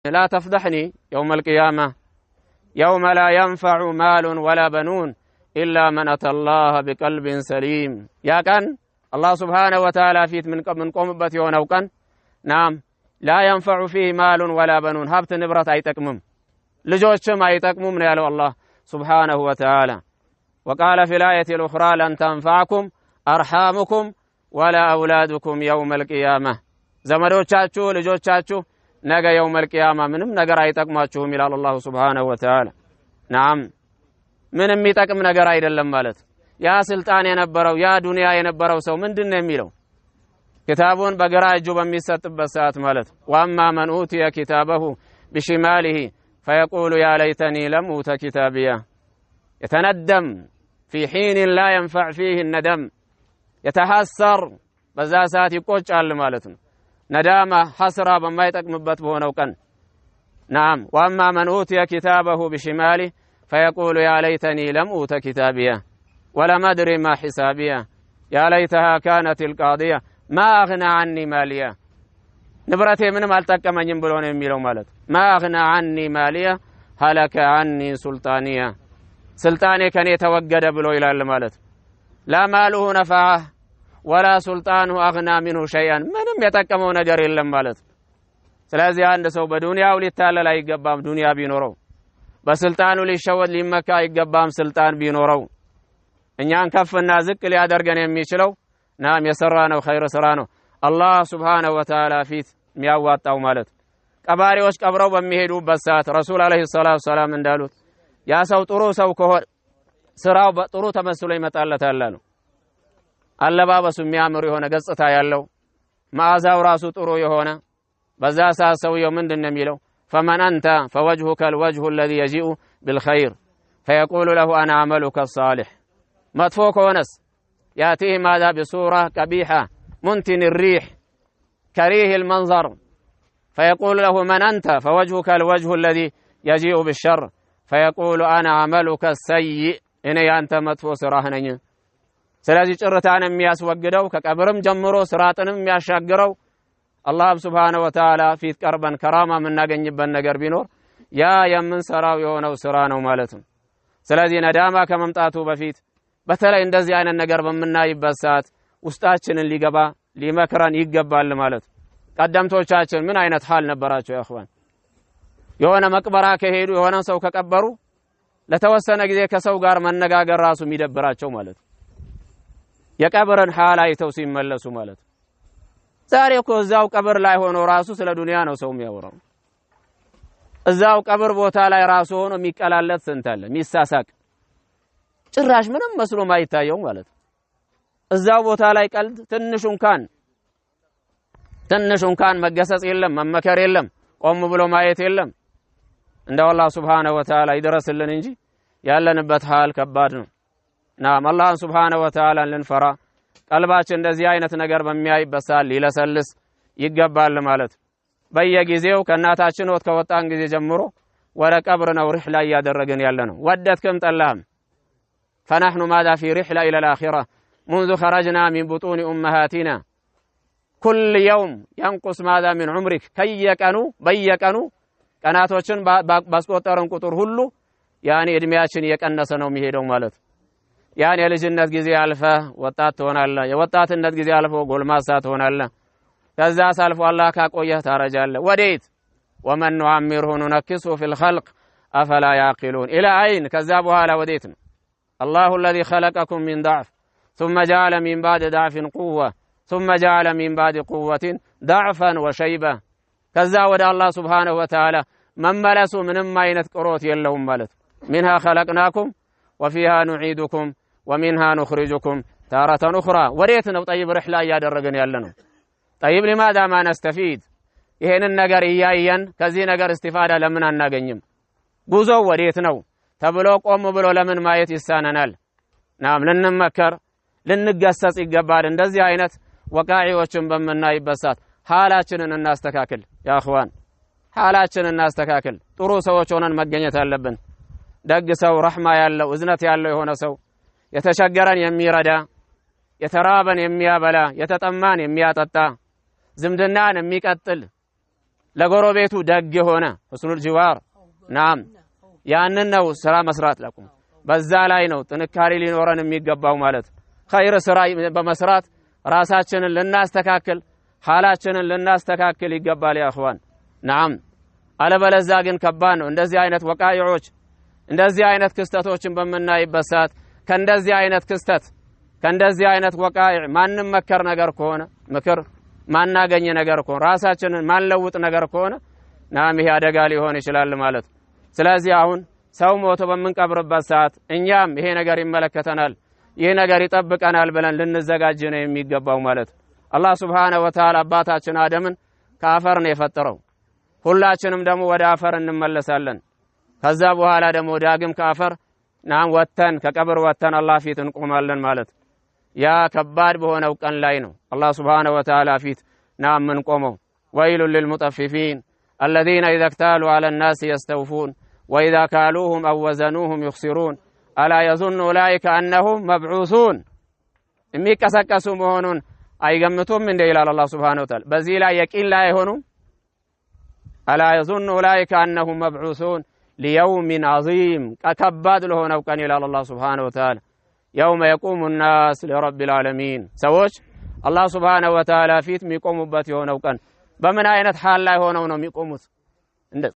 لا تفضحني يوم القيامة يوم لا ينفع مال ولا بنون إلا من أتى الله بقلب سليم يا كان الله سبحانه وتعالى فيت من قوم بتيون أو كان نعم لا ينفع فيه مال ولا بنون هبت نبرة أيتكمم لجوشم أيتكمم يا الله سبحانه وتعالى وقال في الآية الأخرى لن تنفعكم أرحامكم ولا أولادكم يوم القيامة زمدوچاچو لجوچاچو ነገ يوم القيامة ምንም ነገር አይጠቅማችሁም ይላል الله سبحانه وتعالى نعم ምንም የሚጠቅም ነገር አይደለም ማለት ያ ስልጣን የነበረው ያ ዱንያ የነበረው ሰው ምንድነው የሚለው كتابون በግራ እጁ በሚሰጥበት ሰዓት ማለት واما من اوتي كتابه بشماله فيقول يا ليتني لم اوت كتابيه يتندم في حين لا ينفع فيه الندم يتحسر በዛ ሰዓት ይቆጫል ማለት ነው ندامة حسرة بما يتقمبت بهونو كان نعم وأما من أوتي كتابه بشماله فيقول يا ليتني لم أوت كتابيه ولم أدري ما حسابيه يا ليتها كانت القاضية ما أغنى عني ماليه نبرتي من مالتك من ينبلون يميلون مالت ما أغنى عني ماليه هلك عني سلطانيه سلطاني كان يتوقد بلو إلى المالت لا ماله نفعه ولا سلطانه أغنى منه شيئا ምንም የተቀመው ነገር የለም ማለት ስለዚህ አንድ ሰው በዱንያው ሊታለል አይገባም ዱንያ ቢኖረው በስልጣኑ ሊሸወድ ሊመካ አይገባም ስልጣን ቢኖረው እኛን ከፍና ዝቅ ሊያደርገን የሚችለው ናም የሰራነው ኸይር ስራ ነው አላህ Subhanahu Wa Ta'ala ፊት የሚያዋጣው ማለት ቀባሪዎች ቀብረው በሚሄዱበት ሰዓት ረሱል አለይሂ ሰላቱ ሰላም እንዳሉት ያ ሰው ጥሩ ሰው ከሆነ ስራው በጥሩ ተመስሎ ይመጣለታል አሉ አለባበሱ የሚያምር የሆነ ገጽታ ያለው ማዕዛው ራሱ ጥሩ የሆነ በዛ ሰዓት ሰውየው ምንድነው የሚለው فمن أنت فوجهك الوجه الذي يجيء بالخير فيقول له أنا عملك الصالح مدفوع كونس يأتيه ماذا بصورة قبيحة منتن الريح كريه المنظر فيقول له من أنت فوجهك الوجه الذي يجيء بالشر فيقول أنا عملك السيء إني أنت مدفوع سراهنين ስለዚህ ጭርታን የሚያስወግደው ከቀብርም ጀምሮ ስራጥንም የሚያሻግረው አላህ Subhanahu Wa Ta'ala ፊት ቀርበን ከራማ የምናገኝበት ነገር ቢኖር ያ የምንሰራው የሆነው ስራ ነው ማለት ነው ስለዚህ ነዳማ ከመምጣቱ በፊት በተለይ እንደዚህ አይነት ነገር በመናይበት ሰዓት ውስጣችንን ሊገባ ሊመክረን ይገባል ማለት ቀደምቶቻችን ምን አይነት ሐል ነበራቸው ያخوان የሆነ መቅበራ ከሄዱ የሆነ ሰው ከቀበሩ ለተወሰነ ጊዜ ከሰው ጋር መነጋገር ራሱ የሚደብራቸው ማለት የቀብርን ሐል አይተው ሲመለሱ ማለት ዛሬ እኮ እዛው ቀብር ላይ ሆኖ ራሱ ስለ ዱንያ ነው ሰው የሚያወራው እዛው ቀብር ቦታ ላይ ራሱ ሆኖ የሚቀላለጥ ስንት አለ የሚሳሳቅ ጭራሽ ምንም መስሎ ማይታየው ማለት እዛው ቦታ ላይ ቀልድ ትንሹን ካን መገሰጽ የለም መመከር የለም ቆም ብሎ ማየት የለም እንደው አላህ Subhanahu Wa Ta'ala ይደረስልን እንጂ ያለንበት ሐል ከባድ ነው ናም አላህ Subhanahu Wa Ta'ala ለንፈራ ቀልባችን እንደዚህ አይነት ነገር በሚያይበት ሰዓት ሊለሰልስ ይገባል ማለት በየጊዜው ከናታችን ወጥ ከወጣን ጊዜ ጀምሮ ወደ ቀብር ነው ሪህላ ያደረገን ያለነው ወደድክም ጠላህም فنحن ماذا في رحلة إلى الآخرة منذ خرجنا من بطون أمهاتنا كل يوم ينقص ماذا من عمرك بيكنوا ቀናቶችን ባስቆጠረን ቁጥር ሁሉ ያኔ እድሜያችን እየቀነሰ ነው የሚሄደው ማለት ያኔ የልጅነት ጊዜ አልፈ ወጣት ትሆናለህ የወጣትነት ጊዜ አልፎ ጎልማሳ ትሆናለህ ከዛ ሳልፎ አላህ ካቆየህ ታረጃለህ ወዴት ومن نعمره ننكسه في الخلق أفلا يعقلون إلى أين ከዛ በኋላ ወዴት ነው الله الذي خلقكم من ضعف ثم جعل من بعد ضعف قوة ثم جعل من بعد قوة ضعفا وشيبة ከዛ ወደ አላህ Subhanahu Wa Ta'ala መመለሱ ምንም አይነት ቅሮት የለውም ማለት منها خلقناكم وفيها نعيدكم ومنها نخرجكم تارة أخرى ወዴት ነው طيب رحلة ያደረገን ያለነው طيب لماذا ما نستفيد ይሄንን ነገር እያየን ከዚህ ነገር እስቲፋዳ ለምን አናገኝም ጉዞ ወዴት ነው ተብሎ ቆም ብሎ ለምን ማየት ይሳነናል ናም ልንመከር ልንገሰጽ ይገባል እንደዚህ አይነት ወቃዒዎችን በመናይበት ሰዓት ሐላችንን እናስተካክል ያ اخوان ሐላችንን እናስተካክል ጥሩ ሰዎች ሆነን መገኘት አለብን ደግ ሰው ረህማ ያለው እዝነት ያለው የሆነ ሰው የተቸገረን የሚረዳ የተራበን የሚያበላ የተጠማን የሚያጠጣ ዝምድናን የሚቀጥል ለጎረቤቱ ደግ የሆነ ሁስኑል ጂዋር ናም ያንን ነው ስራ መስራት ለኩም በዛ ላይ ነው ጥንካሬ ሊኖረን የሚገባው ማለት ኸይር ስራ በመስራት ራሳችንን ልናስተካክል ሐላችንን ልናስተካክል ይገባል ያ اخوان ናም አለበለዛ ግን ከባድ ነው እንደዚህ አይነት ወቃይዖች እንደዚህ አይነት ክስተቶችን በመናይበት ሰዓት ከእንደዚህ አይነት ክስተት ከእንደዚህ አይነት ወቃይዕ ማንም መከር ነገር ከሆነ ምክር ማናገኝ ነገር ከሆነ ራሳችንን ማንለውጥ ነገር ከሆነ ናም ይሄ አደጋ ሊሆን ይችላል ማለት ስለዚህ አሁን ሰው ሞቶ በመንቀብርበት ሰዓት እኛም ይሄ ነገር ይመለከተናል ይሄ ነገር ይጠብቀናል ብለን ልንዘጋጅ ነው የሚገባው ማለት አላህ Subhanahu Wa Ta'ala አባታችን አደምን ከአፈር ነው የፈጠረው ሁላችንም ደግሞ ወደ አፈር እንመለሳለን ከዛ በኋላ ደግሞ ዳግም ከአፈር ናም ወተን ከቀብር ወተን አላህ ፊት እንቆማለን ማለት ያ ከባድ በሆነው ቀን ላይ ነው አላህ Subhanahu Wa Ta'ala ፊት ናም እንቆመው ወይሉል للمطففين الذين إذا اكتالوا على الناس يستوفون وإذا كالوهم أو وزنوهم يخسرون ألا يظن أولئك أنهم مبعوثون የሚቀሰቀሱ መሆኑን አይገምቱም እንደ ይላል አላህ Subhanahu Wa Ta'ala በዚህ ላይ የቂን ላይ ሆኑ ألا يظن أولئك أنهم مبعوثون ليوم عظيم كباد لهونو كان إلى الله سبحانه وتعالى يوم يقوم الناس لرب العالمين سوش الله سبحانه وتعالى فيت ميقوم بات يهونو كان بمن أينت حال لا يهونو ميقومت